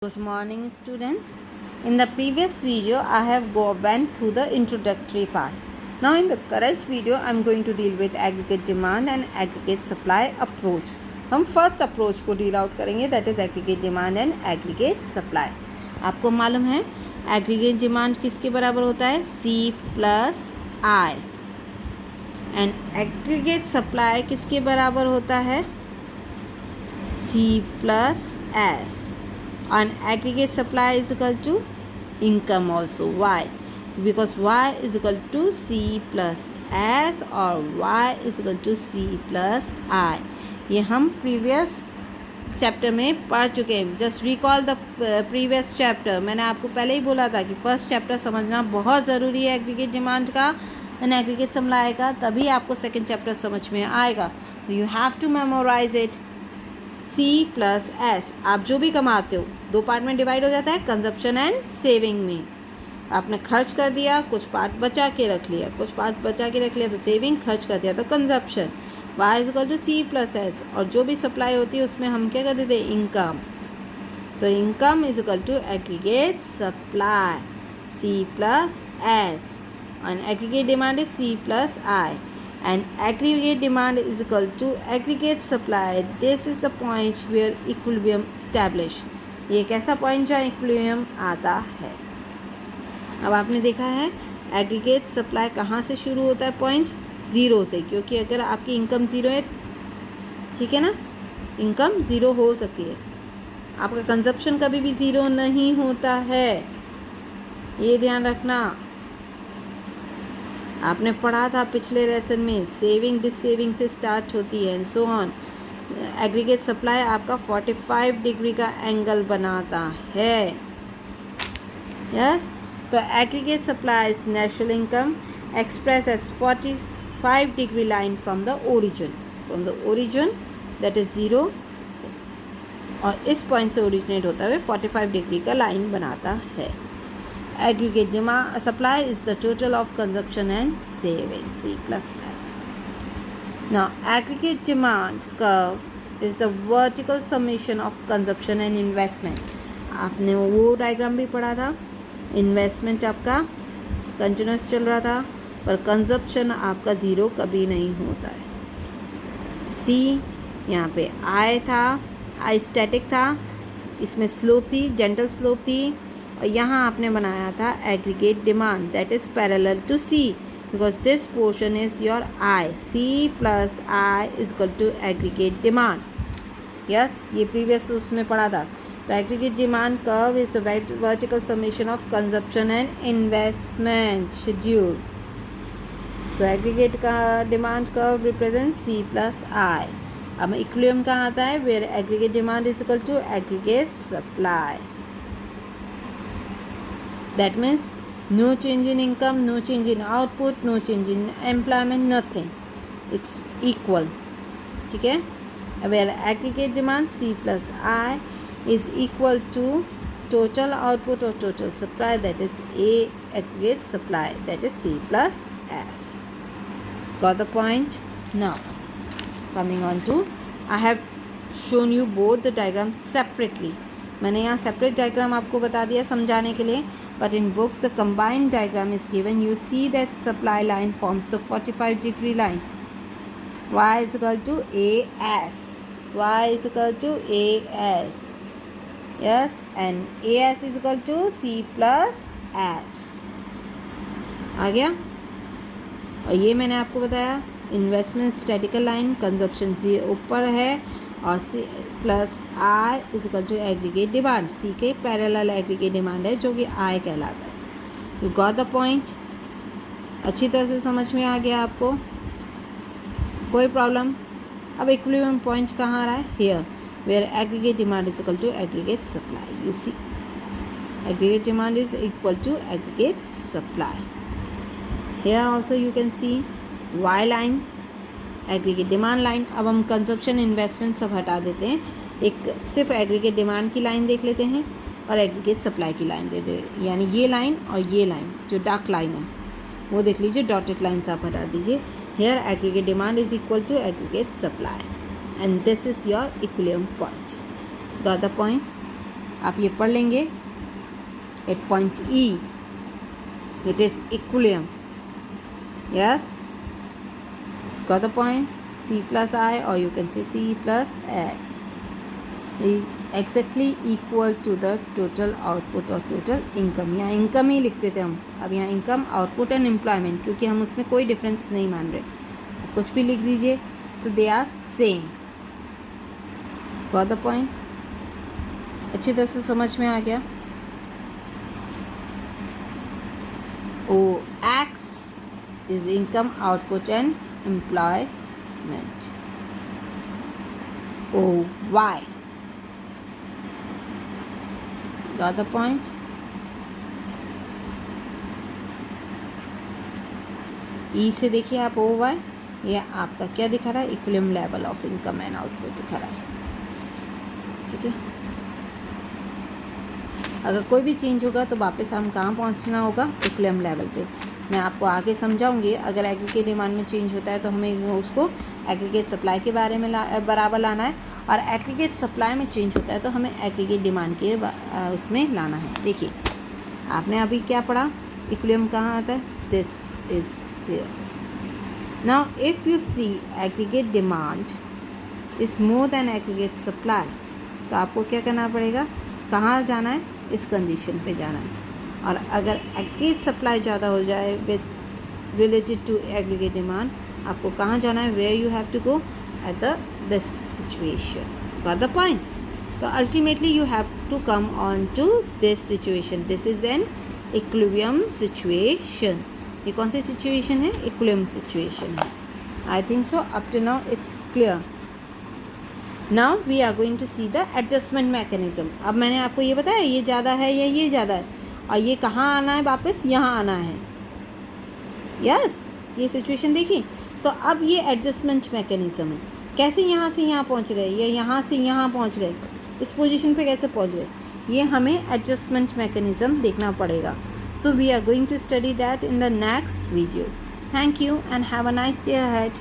Good morning students. In the previous video I have went through the introductory part. Now in the current video I am going to deal with aggregate demand and aggregate supply approach. हम first approach को deal out करेंगे, that is aggregate demand and aggregate supply. आपको मालूम है aggregate demand किसके बराबर होता है? C plus I. And aggregate supply किसके बराबर होता है? C plus S. And aggregate supply is equal to income also. Why? Because Y is equal to C plus S or Y is equal to C plus I. ये हम previous chapter में पढ़ चुके हैं. Just recall the previous chapter. मैंने आपको पहले ही बोला था कि फर्स्ट चैप्टर समझना बहुत ज़रूरी है एग्रीगेट डिमांड का एंड एग्रीगेट सप्लाई का, तभी आपको सेकेंड चैप्टर समझ में आएगा. You have to memorise it. C plus S. आप जो भी कमाते हो दो पार्ट में डिवाइड हो जाता है, कंजप्शन एंड सेविंग में. आपने खर्च कर दिया, कुछ पार्ट बचा के रख लिया, कुछ पार्ट बचा के रख लिया तो सेविंग, खर्च कर दिया तो consumption. Y is equal to C plus S. और जो भी सप्लाई होती है उसमें हम क्या कर देते हैं? इनकम. तो income is equal to aggregate supply C plus S and aggregate demand is C plus I. And aggregate demand is equal to aggregate supply. This is the point where equilibrium establish. ये एक ऐसा point जहाँ equilibrium आता है. अब आपने देखा है एग्रीगेट सप्लाई कहाँ से शुरू होता है? पॉइंट ज़ीरो से, क्योंकि अगर आपकी इनकम ज़ीरो है, ठीक है ना, इनकम ज़ीरो हो सकती है, आपका कंजप्शन कभी भी ज़ीरो नहीं होता है, ये ध्यान रखना. आपने पढ़ा था पिछले लेसन में सेविंग डिससेविंग से स्टार्ट होती है and so on. Aggregate supply आपका 45 डिग्री का एंगल बनाता है. यस, तो aggregate supply is natural income express as 45 degree line from the origin that is zero, और इस पॉइंट से ओरिजिनेट होता है 45 डिग्री का लाइन बनाता है. Aggregate demand supply is the total of consumption and saving, C plus S. Now aggregate demand curve is the vertical summation of consumption and investment. आपने वो डायग्राम भी पढ़ा था. इन्वेस्टमेंट आपका कंटिन्यूस चल रहा था, पर कंजप्शन आपका ज़ीरो कभी नहीं होता है. C यहाँ पे I था, I स्टैटिक था, इसमें स्लोप थी, जेंटल स्लोप थी, और यहाँ आपने बनाया था aggregate demand that is parallel to C because this portion is your I. C plus I is equal to aggregate demand. Yes, ये प्रीवियस उसमें पढ़ा था. तो aggregate demand curve is the vertical summation of consumption and investment schedule. So aggregate का demand curve represent C plus I. अब equilibrium कहाँ आता है? Where aggregate demand is equal to aggregate supply. That means no change in income, no change in output, no change in employment, nothing. It's equal. ठीक है? Where aggregate demand C plus I is equal to total output or total supply, that is A aggregate supply, that is C plus S. Got the point? Now coming on to, I have shown you both the diagrams separately. मैंने यहाँ separate diagram आपको बता दिया समझाने के लिए, but in book the combined diagram is given. You see that supply line forms the 45 degree line. Y is equal to AS. Y is equal to AS. Yes, and AS is equal to C plus S. आ गया? और ये मैंने आपको बताया investment statical line, consumption C ऊपर है और C plus I is equal to aggregate demand. C के पैरेलल एग्रीगेट डिमांड है जो कि I कहलाता है. You got the point? अच्छी तरह से समझ में आ गया आपको? कोई प्रॉब्लम? अब इक्विलिब्रियम पॉइंट कहाँ आ रहा है? Here where aggregate demand is equal to aggregate supply. You see aggregate demand is equal to aggregate supply. Here also you can see Y line aggregate demand line. अब हम consumption investment सब हटा देते हैं, एक सिर्फ एग्रीगेट डिमांड की line देख लेते हैं और एग्रीगेट सप्लाई की लाइन दे दे, यानी ये लाइन और ये लाइन जो डार्क लाइन है वो देख लीजिए, डॉटेड लाइन से आप हटा दीजिए. Here aggregate demand is equal to aggregate supply and this is your equilibrium point. Got the point? आप ये पढ़ लेंगे at point E it is equilibrium. Yes, got the point? C plus I, or you can say C plus A, is exactly equal to the total output or total income. यहाँ income ही लिखते थे हम, अब यहाँ income, output and employment, क्योंकि हम उसमें कोई डिफरेंस नहीं मान रहे, कुछ भी लिख दीजिए तो they are same. Got the point? अच्छी तरह से समझ में आ गया. O X is income, output and employment. O Y, got the point? E से देखिए आप ओ वाई, ये आपका क्या दिखा रहा है? Equilibrium level of income and output दिखा रहा है. ठीक है, अगर कोई भी चेंज होगा तो वापस हम कहाँ पहुँचना होगा? इक्विलिब्रियम लेवल पे. मैं आपको आगे समझाऊंगी. अगर एग्रीगेट डिमांड में चेंज होता है तो हमें उसको एग्रीगेट सप्लाई के बारे में बराबर लाना है, और एग्रीगेट सप्लाई में चेंज होता है तो हमें एग्रीगेट डिमांड के उसमें लाना है. देखिए आपने अभी क्या पढ़ा? इक्विलिब्रियम कहाँ आता है? This is here. Now if you see aggregate demand is more than aggregate supply, तो आपको क्या करना पड़ेगा? कहाँ जाना है? इस कंडीशन पे जाना है. और अगर एग्रीगेट सप्लाई ज़्यादा हो जाए with related to aggregate demand, आपको कहाँ जाना है? Where you have to go? At the this situation. Got the point? तो ultimately you have to come on to this situation. This is an equilibrium situation. ये कौन सी situation है? Equilibrium situation है. I think so up to now it's clear. Now we are going to see the adjustment mechanism. अब मैंने आपको ये बताया ये ज़्यादा है या ये ज़्यादा है, और ये कहाँ आना है? वापस यहाँ आना है. यस, ये सिचुएशन देखी. तो अब ये एडजस्टमेंट मैकेनिज्म है. कैसे यहाँ से यहाँ पहुँच गए, या यहाँ से यहाँ पहुँच गए, इस पोजीशन पे कैसे पहुँच गए, ये हमें एडजस्टमेंट मैकेनिज्म देखना पड़ेगा. So we are going to study that in the next video. Thank you and have a nice day ahead.